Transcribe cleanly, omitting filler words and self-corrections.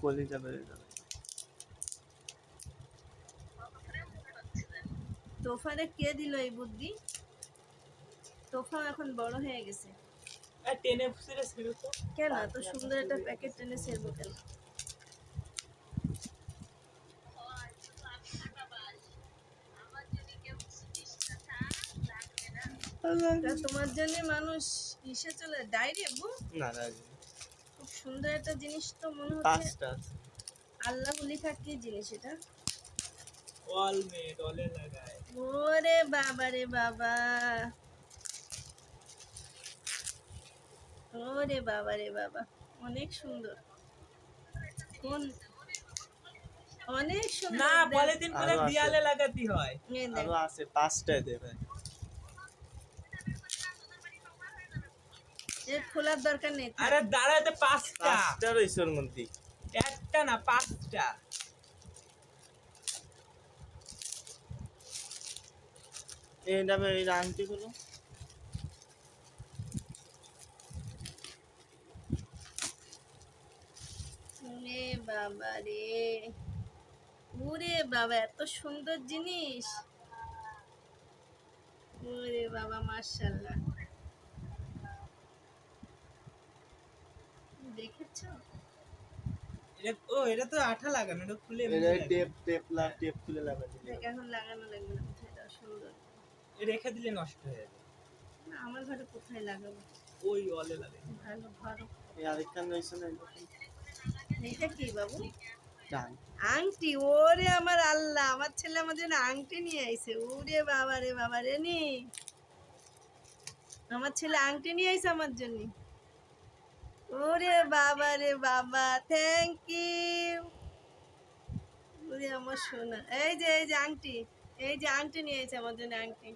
কলিজা বেড়ে যাবে। তোফারে কে দিল এই বুদ্ধি? তোফা এখন বড় হয়ে গেছে। টেনে ফুসে ছিল তো কেন এত সুন্দর একটা প্যাকেট টেনে ছেড়বো কেন? তা তোমার জন্য মানুষ ইসে চলে ডাইরে বু? না না, খুব সুন্দর একটা জিনিস তো মনে হচ্ছে। পাঁচটা আছে। আল্লাহ লেখা কি জিনিস এটা? ওয়ালমেট ওলে লাগায়। ওরে বাবা রে বাবা, ওরে বাবা রে বাবা, অনেক সুন্দর। কোন অনেক সুন্দর। না পলিথিন করে আরো আছে। দেয়ালে লাগাতে হয়। এই দেখ, আরো আছে, পাঁচটায় দেবে। এর খোলার দরকার নেই। আরে দাঁড়াতে পাঁচটা, পাঁচটা রয়েছে ওর মধ্যে। একটা না পাঁচটা। এই দামে এই আংটিগুলো ওরে বাবা রে, ওরে বাবা, এত সুন্দর জিনিস। ওরে বাবা, মাশাআল্লাহ। দেখেছো? এটা তো আঠা লাগানো, এটা খুলে টেপ খুলে লাগাতে দেখ, এখন লাগানো লাগবে না। কোথায় দাও, সুন্দর। রেখে দিলে নষ্ট হয়ে যাবে। না, আমার ঘরে কোথায় লাগাবো? ওই ওয়ালে লাগাই। ভালো ঘরও। এই আরেকখান রয়েছে না, এটা কি বাবু? ডান। আংটি? ওরে আমার আল্লাহ, আমার ছেলে আমার জন্য আংটি নিয়ে আইছে। ওরে বাবা রে বাবা রে নি, আমার ছেলে আংটি নিয়ে আইছে আমার জন্য। ওরে বাবা রে বাবা, থ্যাংক ইউ। ওরে আমার সোনা, এই যে আংটি, এই যে আংটি নিয়ে আইছে আমার জন্য, আংটি।